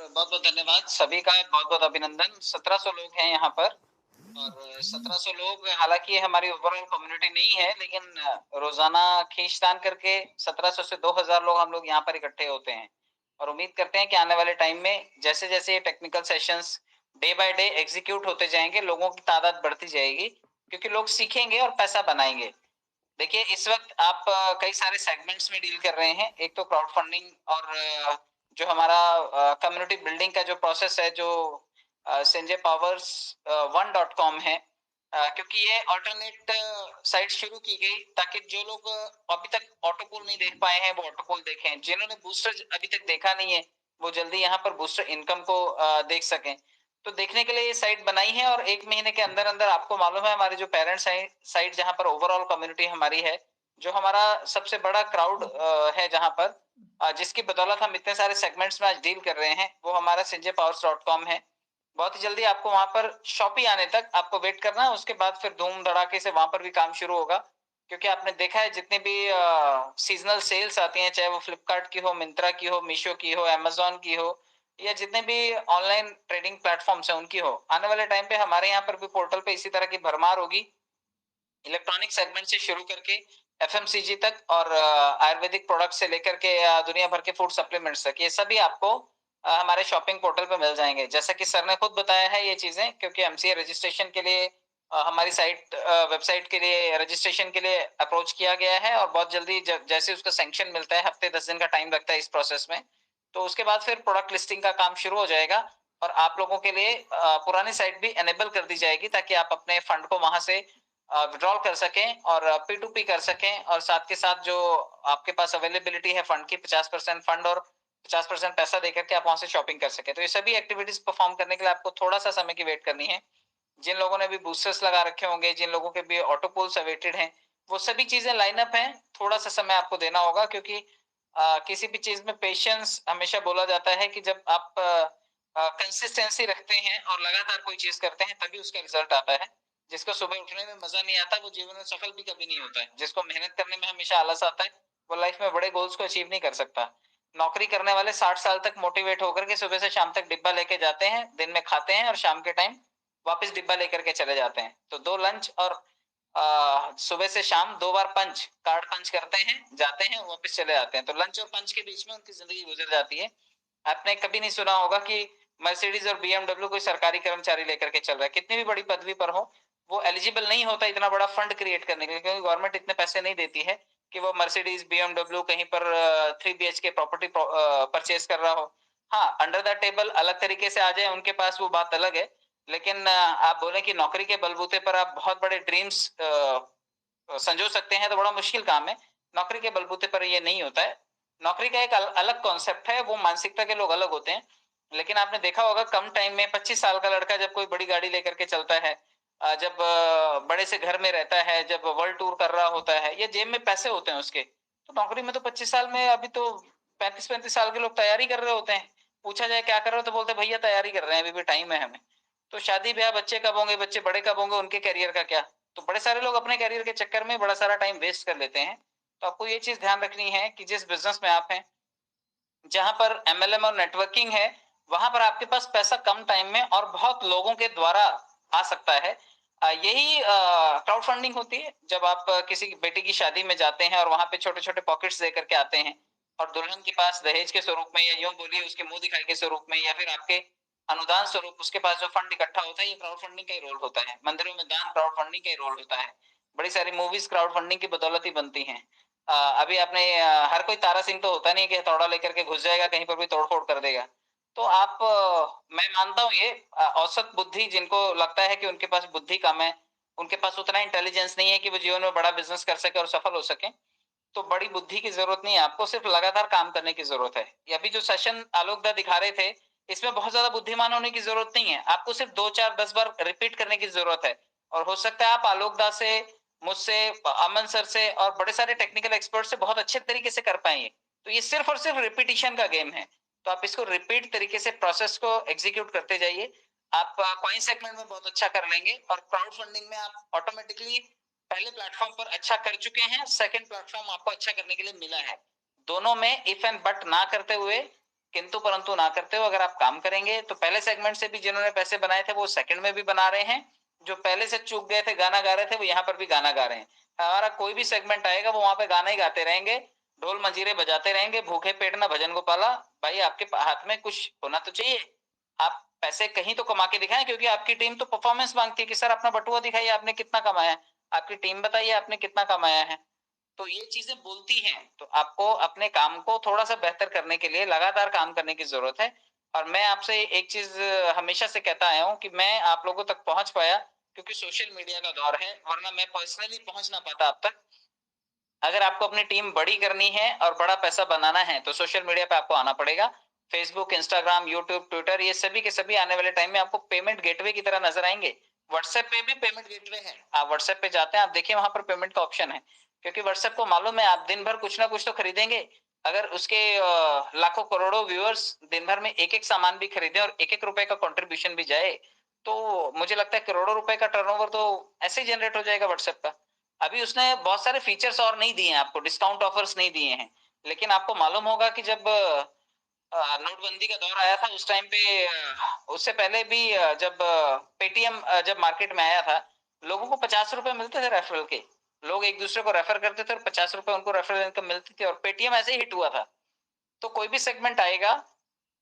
बहुत बहुत धन्यवाद सभी का, बहुत बहुत अभिनंदन। 1700 लोग हैं यहाँ पर। और 1700 लोग, हालांकि ये हमारी ओवरऑल कम्युनिटी नहीं है, लेकिन रोजाना खींचतान करके 1700 से 2000 लोग हम लोग यहाँ पर इकट्ठे होते हैं। और उम्मीद करते हैं कि आने वाले टाइम में जैसे जैसे ये technical sessions day by day execute होते जाएंगे, लोगों की तादाद बढ़ती जाएगी, क्योंकि लोग सीखेंगे और पैसा बनाएंगे। देखिए, इस वक्त आप कई सारे सेगमेंट्स में डील कर रहे हैं। एक तो क्राउड फंडिंग और जो हमारा कम्युनिटी बिल्डिंग का जो प्रोसेस है, जो संजय पावर्स 1.com है, क्योंकि ये ऑल्टरनेट साइट शुरू की गई ताकि जो लोग अभी तक ऑटोपोल नहीं देख पाए हैं वो ऑटोपोल देखें, जिन्होंने बूस्टर अभी तक देखा नहीं है वो जल्दी यहाँ पर बूस्टर इनकम को देख सकें। तो देखने के लिए ये साइट बनाई है, और 1 महीने के अंदर अंदर आपको मालूम है हमारे जो पेरेंट्स साइट जहां पर ओवरऑल कम्युनिटी हमारी है, जो हमारा सबसे बड़ा क्राउड है जहां पर जिसकी बदौलत हम इतने सारे सेगमेंट्स में आज डील कर रहे हैं, वो हमारा संजयपावर्स.com है। बहुत ही जल्दी आपको वहां पर शॉपी आने तक आपको वेट करना है, उसके बाद फिर धूम धड़ाके से वहां पर भी काम शुरू होगा। क्योंकि आपने देखा है जितने भी सीजनल सेल्स आती हैं, चाहे वो फ्लिपकार्ट की हो, मिंत्रा की हो, मीशो की हो, अमेजोन की हो, या जितने भी ऑनलाइन ट्रेडिंग प्लेटफॉर्म्स हैं उनकी हो, आने वाले टाइम पे हमारे यहाँ पर भी पोर्टल पे इसी तरह की भरमार होगी। इलेक्ट्रॉनिक सेगमेंट से शुरू करके एफएमसीजी तक, और आयुर्वेदिक प्रोडक्ट से लेकर के दुनिया भर के फूड सप्लीमेंट्स तक, ये सभी आपको हमारे शॉपिंग पोर्टल पे मिल जाएंगे। जैसा कि सर ने खुद बताया है ये चीजें, क्योंकि एमसीए रजिस्ट्रेशन के लिए हमारी साइट वेबसाइट के लिए रजिस्ट्रेशन के लिए अप्रोच किया गया है, और बहुत जल्दी जैसे उसका सैंक्शन मिलता है, हफ्ते 10 दिन का टाइम लगता है इस प्रोसेस में, तो उसके बाद फिर प्रोडक्ट लिस्टिंग का काम शुरू हो जाएगा। और आप लोगों के लिए पुरानी साइट भी एनेबल कर दी जाएगी ताकि आप अपने फंड को वहां से विड्रॉल कर सकें और P2P कर सकें, और साथ के साथ जो आपके पास अवेलेबिलिटी है फंड की, 50% फंड और 50% पैसा देकर के आप वहां से शॉपिंग कर सके। तो ये सभी एक्टिविटीज परफॉर्म करने के लिए आपको थोड़ा सा समय की वेट करनी है। जिन लोगों ने भी बूस्टर्स लगा रखे होंगे, जिन लोगों के भी ऑटो पोल्स अवेटेड हैं, वो सभी चीजें लाइनअप हैं। थोड़ा सा समय आपको देना होगा, क्योंकि किसी भी चीज में पेशेंस हमेशा बोला जाता है कि जब आप कंसिस्टेंसी रखते हैं और लगातार कोई चीज करते हैं तभी उसका रिजल्ट आता है। जिसको सुबह उठने में मजा नहीं आता वो जीवन में सफल भी कभी नहीं होता है। जिसको मेहनत करने में हमेशा आलस आता है वो लाइफ में बड़े गोल्स को अचीव नहीं कर सकता। नौकरी करने वाले 60 साल तक मोटिवेट होकर के सुबह से शाम तक डिब्बा लेके जाते हैं, दिन में खाते हैं और शाम के टाइम वापस डिब्बा लेकर के चले जाते हैं। तो 2 लंच और सुबह से शाम 2 बार पंच, कार्ड पंच करते हैं, जाते हैं, वापस चले आते हैं। तो लंच और पंच के बीच में उनकी जिंदगी गुजर जाती है। आपने कभी नहीं सुना होगा कि मर्सिडीज और बीएमडब्ल्यू कोई सरकारी कर्मचारी लेकर के चल रहा है। कितनी भी बड़ी पदवी पर हो, वो एलिजिबल नहीं होता इतना बड़ा फंड क्रिएट करने के लिए, क्योंकि गवर्नमेंट इतने पैसे नहीं देती है कि वो मर्सिडीज बीएमडब्ल्यू कहीं पर 3 BHK प्रॉपर्टी परचेज कर रहा हो। हाँ, अंडर द टेबल अलग तरीके से आ जाए उनके पास, वो बात अलग है। लेकिन आप बोले कि नौकरी के बलबूते पर आप बहुत बड़े ड्रीम्स संजो सकते हैं, तो बड़ा मुश्किल काम है। नौकरी के बलबूते पर ये नहीं होता है। नौकरी का एक अलग कॉन्सेप्ट है, वो मानसिकता के लोग अलग होते हैं। लेकिन आपने देखा होगा कम टाइम में 25 साल का लड़का जब कोई बड़ी गाड़ी लेकर के चलता है, जब बड़े से घर में रहता है, जब वर्ल्ड टूर कर रहा होता है, या जेब में पैसे होते हैं उसके, तो नौकरी में तो 25 साल में, अभी तो 35-35 साल के लोग तैयारी कर रहे होते हैं। पूछा जाए क्या कर रहे हो तो बोलते भैया तैयारी कर रहे हैं, अभी भी टाइम है हमें। तो शादी ब्याह, बच्चे कब होंगे, बच्चे बड़े कब होंगे, उनके करियर का क्या। तो बड़े सारे लोग अपने करियर के चक्कर में बड़ा सारा टाइम वेस्ट कर लेते हैं। तो आपको ये चीज ध्यान रखनी है कि जिस बिजनेस में आप हैं, जहां पर एमएलएम और नेटवर्किंग है, वहां पर आपके पास पैसा कम टाइम में और बहुत लोगों के द्वारा आ सकता है। यही क्राउड फंडिंग होती है। जब आप किसी की बेटी की शादी में जाते हैं और वहां पे छोटे छोटे पॉकेट्स देकर के आते हैं, और दुल्हन के पास दहेज के स्वरूप में, या यूं बोलिए उसके मुंह दिखाई के स्वरूप में, या फिर आपके अनुदान स्वरूप उसके पास जो फंड इकट्ठा होता है, ये क्राउड फंडिंग का ही रोल होता है। मंदिरों में दान क्राउड फंडिंग का ही रोल होता है। बड़ी सारी मूवीज क्राउड फंडिंग की बदौलत ही बनती हैं। अभी आपने हर कोई तारा सिंह तो होता नहीं कि हथौड़ा लेकर के घुस जाएगा कहीं पर भी तोड़फोड़ कर देगा। तो आप मैं मानता हूँ ये औसत बुद्धि, जिनको लगता है कि उनके पास बुद्धि कम है, उनके पास उतना इंटेलिजेंस नहीं है कि वो जीवन में बड़ा बिजनेस कर सके और सफल हो सके, तो बड़ी बुद्धि की जरूरत नहीं है आपको, सिर्फ लगातार काम करने की जरूरत है। ये अभी जो सेशन आलोक दा दिखा रहे थे, इसमें बहुत ज्यादा बुद्धिमान होने की जरूरत नहीं है। आपको सिर्फ 2 4 10 बार रिपीट करने की जरूरत है। और हो सकता है आप आलोक दा से, मुझसे, अमन सर से और बड़े सारे टेक्निकल एक्सपर्ट से बहुत अच्छे तरीके से कर पाएंगे। तो ये सिर्फ और सिर्फ रिपीटिशन का गेम है। तो आप इसको रिपीट तरीके से प्रोसेस को एग्जीक्यूट करते जाइए। आप कॉइन सेगमेंट में बहुत अच्छा कर लेंगे, और क्राउड फंडिंग में आप ऑटोमेटिकली पहले प्लेटफॉर्म पर अच्छा कर चुके हैं, सेकंड प्लेटफॉर्म आपको अच्छा करने के लिए मिला है। दोनों में इफ एंड बट ना करते हुए किंतु परंतु ना करते हो अगर आप काम करेंगे तो पहले सेगमेंट से भी जिन्होंने पैसे बनाए थे वो सेकंड में भी बना रहे हैं, जो पहले से चूक गए थे गाना गा रहे थे वो यहाँ पर भी गाना गा रहे हैं। हमारा कोई भी सेगमेंट आएगा वो वहां पे गाना ही गाते रहेंगे, ढोल मंजीरे बजाते रहेंगे, भूखे पेट ना भजन गोपाला। भाई आपके हाथ में कुछ होना तो चाहिए, आप पैसे कहीं तो कमा के दिखाएं, क्योंकि आपकी टीम तो परफॉर्मेंस मांगती है कि सर अपना बटुआ दिखाइए आपने कितना कमाया है, आपकी टीम बताइए आपने कितना कमाया है। तो ये चीजें बोलती हैं, तो आपको अपने काम को थोड़ा सा बेहतर करने के लिए लगातार काम करने की जरूरत है। और मैं आपसे एक चीज हमेशा से कहता आया हूं कि मैं आप लोगों तक पहुंच पाया क्योंकि सोशल मीडिया का दौर है, वरना मैं पर्सनली पहुंच ना पाता अब तक। अगर आपको अपनी टीम बड़ी करनी है और बड़ा पैसा बनाना है तो सोशल मीडिया पे आपको आना पड़ेगा। फेसबुक, इंस्टाग्राम, यूट्यूब, ट्विटर, ये सभी के सभी आने वाले टाइम में आपको पेमेंट गेटवे की तरह नजर आएंगे। व्हाट्सएप पे भी पेमेंट गेटवे है, आप व्हाट्सएप पे जाते हैं आप देखिए वहां पर पेमेंट का ऑप्शन है, क्योंकि व्हाट्सएप को मालूम है आप दिन भर कुछ ना कुछ तो खरीदेंगे। अगर उसके लाखों करोड़ों व्यूअर्स दिन भर में एक एक सामान भी खरीदे और एक एक रुपए का कंट्रीब्यूशन भी जाए तो मुझे लगता है करोड़ों रुपए का टर्नओवर तो ऐसे ही जनरेट हो जाएगा व्हाट्सएप का। अभी उसने बहुत सारे फीचर्स और नहीं दिए हैं आपको, डिस्काउंट ऑफर्स नहीं दिए हैं, लेकिन आपको मालूम होगा कि जब नोटबंदी का दौर आया था उस टाइम पे उससे पहले भी जब पेटीएम जब मार्केट में आया था, लोगों को 50 रुपए मिलते थे रेफरल के, लोग एक दूसरे को रेफर करते थे और 50 रुपए उनको रेफरल इनकम मिलती थी और पेटीएम ऐसे ही हिट हुआ था। तो कोई भी सेगमेंट आएगा,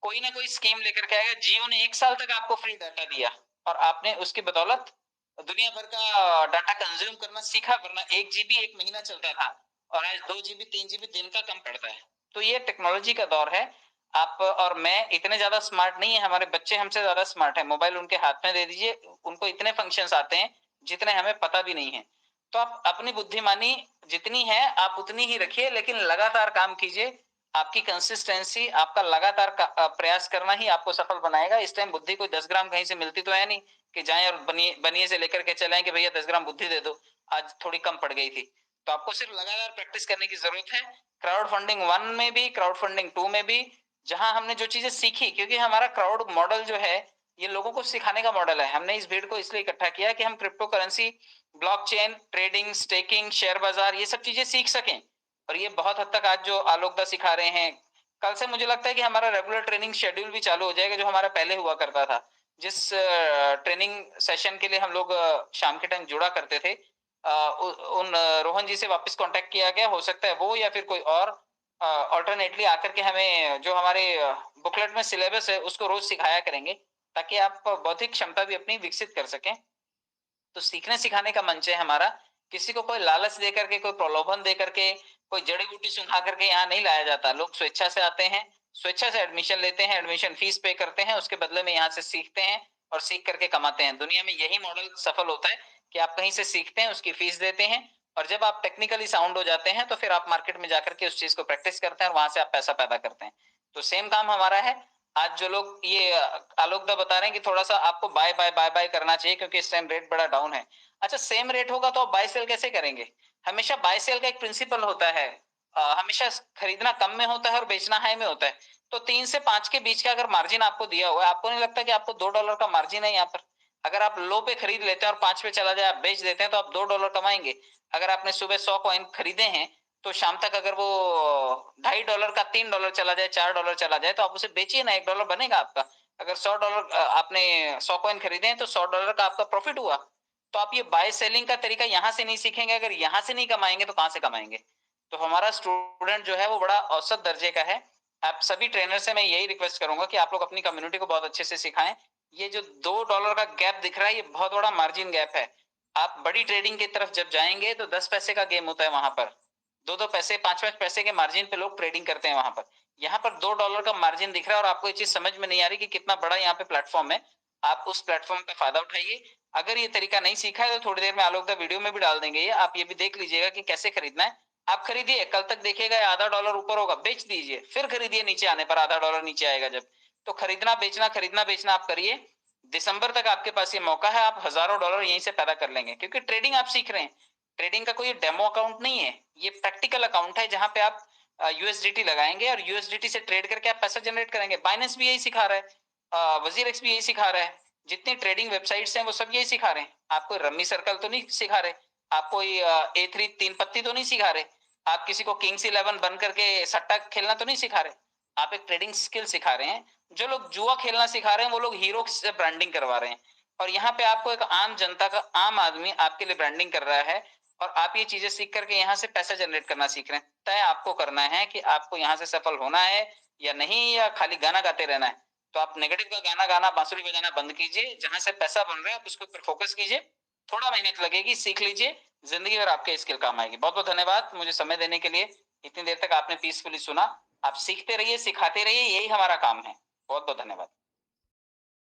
कोई ना कोई स्कीम लेकर के आएगा। जियो ने 1 साल तक आपको फ्री डाटा दिया और आपने उसकी बदौलत दुनिया भर का डाटा कंज्यूम करना सीखा, वरना 1 GB 1 महीना चलता था और आज 2 GB 3 GB दिन का कम पड़ता है। तो ये टेक्नोलॉजी का दौर है। आप और मैं इतने ज्यादा स्मार्ट नहीं है, हमारे बच्चे हमसे ज्यादा स्मार्ट है। मोबाइल उनके हाथ में दे दीजिए, उनको इतने फंक्शंस आते हैं जितने हमें पता भी नहीं है। तो आप अपनी बुद्धिमानी जितनी है आप उतनी ही रखिए, लेकिन लगातार काम कीजिए। आपकी कंसिस्टेंसी, आपका लगातार प्रयास करना ही आपको सफल बनाएगा। इस टाइम बुद्धि कोई 10 ग्राम कहीं से मिलती तो है नहीं कि जाएं और बनिए से लेकर के चलें कि भैया 10 ग्राम बुद्धि दे दो, आज थोड़ी कम पड़ गई थी। तो आपको सिर्फ लगातार प्रैक्टिस करने की जरूरत है। क्राउड फंडिंग 1 में भी, क्राउड फंडिंग 2 में भी, जहां हमने जो चीजें सीखी, क्योंकि हमारा क्राउड मॉडल जो है ये लोगों को सिखाने का मॉडल है। हमने इस भीड़ को इसलिए इकट्ठा किया कि हम crypto currency, blockchain, trading, staking, share बाजार, ये सब चीजें सीख सकें। और ये बहुत हद तक आज जो आलोकदा सिखा रहे हैं, कल से मुझे लगता है कि हमारा रेगुलर ट्रेनिंग शेड्यूल भी चालू हो जाएगा जो हमारा पहले हुआ करता था। जिस ट्रेनिंग सेशन के लिए हम लोग शाम के टाइम जुड़ा करते थे, उन रोहन जी से वापस कांटेक्ट किया गया, हो सकता है वो या फिर कोई और ऑल्टरनेटली आकर के हमें जो हमारे बुकलेट में सिलेबस है उसको रोज सिखाया करेंगे, ताकि आप बौद्धिक क्षमता भी अपनी विकसित कर सकें। तो सीखने सिखाने का मंच है हमारा। किसी को कोई लालच दे करके, कोई प्रलोभन दे करके, कोई जड़ी बूटी सुंघा करके यहाँ नहीं लाया जाता। लोग स्वेच्छा से आते हैं, स्वेच्छा से एडमिशन लेते हैं, एडमिशन फीस पे करते हैं, उसके बदले में यहाँ से सीखते हैं और सीख करके कमाते हैं। दुनिया में यही मॉडल सफल होता है कि आप कहीं से सीखते हैं, उसकी फीस देते हैं और जब आप टेक्निकली साउंड हो जाते हैं तो फिर आप मार्केट में जाकर के उस चीज को प्रैक्टिस करते हैं और वहां से आप पैसा पैदा करते हैं। तो सेम काम हमारा है। आज जो लोग ये आलोकदा बता रहे हैं कि थोड़ा सा आपको बाय बाय बाय बाय करना चाहिए क्योंकि इस टाइम रेट बड़ा डाउन है। अच्छा, सेम रेट होगा तो आप बाय सेल कैसे करेंगे? हमेशा बाय सेल का एक प्रिंसिपल होता है, हमेशा खरीदना कम में होता है और बेचना हाई में होता है। तो 3 से 5 के बीच का अगर मार्जिन आपको दिया हुआ है, आपको नहीं लगता कि आपको $2 का मार्जिन है यहाँ पर? अगर आप लो पे खरीद लेते हैं और 5 पे चला जाए आप बेच देते हैं तो आप $2 कमाएंगे। अगर आपने सुबह 100 कॉइन खरीदे हैं तो शाम तक अगर वो $2.5 का $3 चला जाए, $4 चला जाए, तो आप उसे बेचिए ना, $1 बनेगा आपका। अगर $100 आपने 100 कॉइन खरीदे हैं तो $100 का आपका प्रॉफिट हुआ। तो आप ये बाय सेलिंग का तरीका यहाँ से नहीं सीखेंगे, अगर यहाँ से नहीं कमाएंगे तो कहाँ से कमाएंगे? तो हमारा स्टूडेंट जो है वो बड़ा औसत दर्जे का है। आप सभी ट्रेनर से मैं यही रिक्वेस्ट करूंगा कि आप लोग अपनी कम्युनिटी को बहुत अच्छे से सिखाएं। ये जो $2 का गैप दिख रहा है ये बहुत बड़ा मार्जिन गैप है। आप बड़ी ट्रेडिंग की तरफ जब जाएंगे तो 10 पैसे का गेम होता है वहां पर, 2-2 पैसे, 5-5 पैसे के मार्जिन पे लोग ट्रेडिंग करते हैं वहां पर। यहाँ पर $2 का मार्जिन दिख रहा है और आपको ये चीज समझ में नहीं आ रही कि कितना बड़ा यहाँ पे प्लेटफॉर्म है। आप उस प्लेटफॉर्म का फायदा उठाइए। अगर ये तरीका नहीं सीखा है तो थोड़ी देर में आलोक वीडियो में भी डाल देंगे, ये आप ये भी देख लीजिएगा कि कैसे खरीदना है। आप खरीदिए, कल तक देखिएगा $0.5 ऊपर होगा, बेच दीजिए, फिर खरीदिए नीचे आने पर $0.5 नीचे आएगा जब। तो खरीदना बेचना आप करिए। दिसंबर तक आपके पास ये मौका है, आप हजारों डॉलर यहीं से पैदा कर लेंगे, क्योंकि ट्रेडिंग आप सीख रहे हैं। ट्रेडिंग का कोई डेमो अकाउंट नहीं है, ये प्रैक्टिकल अकाउंट है जहां पे आप यूएसडीटी लगाएंगे और यूएसडीटी से ट्रेड करके आप पैसा जनरेट करेंगे। बाइनेंस भी यही सिखा रहा है, वजीर एक्स भी यही सिखा रहा है, जितनी ट्रेडिंग वेबसाइट्स हैं वो सब यही सिखा रहे हैं। आप कोई रम्मी सर्कल तो नहीं सिखा रहे, आप कोई A3 3 पत्ती तो नहीं सिखा रहे, आप किसी को किंग्स 11 बन करके सट्टा खेलना तो नहीं सिखा रहे। आप एक ट्रेडिंग स्किल सिखा रहे हैं। जो लोग जुआ खेलना सिखा रहे हैं, वो लोग हीरो से ब्रांडिंग करवा रहे हैं। और यहाँ पे आपको एक आम जनता का आम आदमी आपके लिए ब्रांडिंग कर रहा है और आप ये चीजें सीख करके यहाँ से पैसा जनरेट करना सीख रहे हैं। तय आपको करना है कि आपको यहाँ से सफल होना है या नहीं, या खाली गाना गाते रहना है। तो आप नेगेटिव का गाना गाना, बांसुरी बजाना बंद कीजिए। जहां से पैसा बन रहा है आप उसके ऊपर फोकस कीजिए। थोड़ा मेहनत लगेगी, सीख लीजिए, जिंदगी भर आपके स्किल काम आएगी। बहुत बहुत धन्यवाद मुझे समय देने के लिए। इतनी देर तक आपने पीसफुली सुना। आप सीखते रहिए, सिखाते रहिए, यही हमारा काम है। बहुत बहुत धन्यवाद।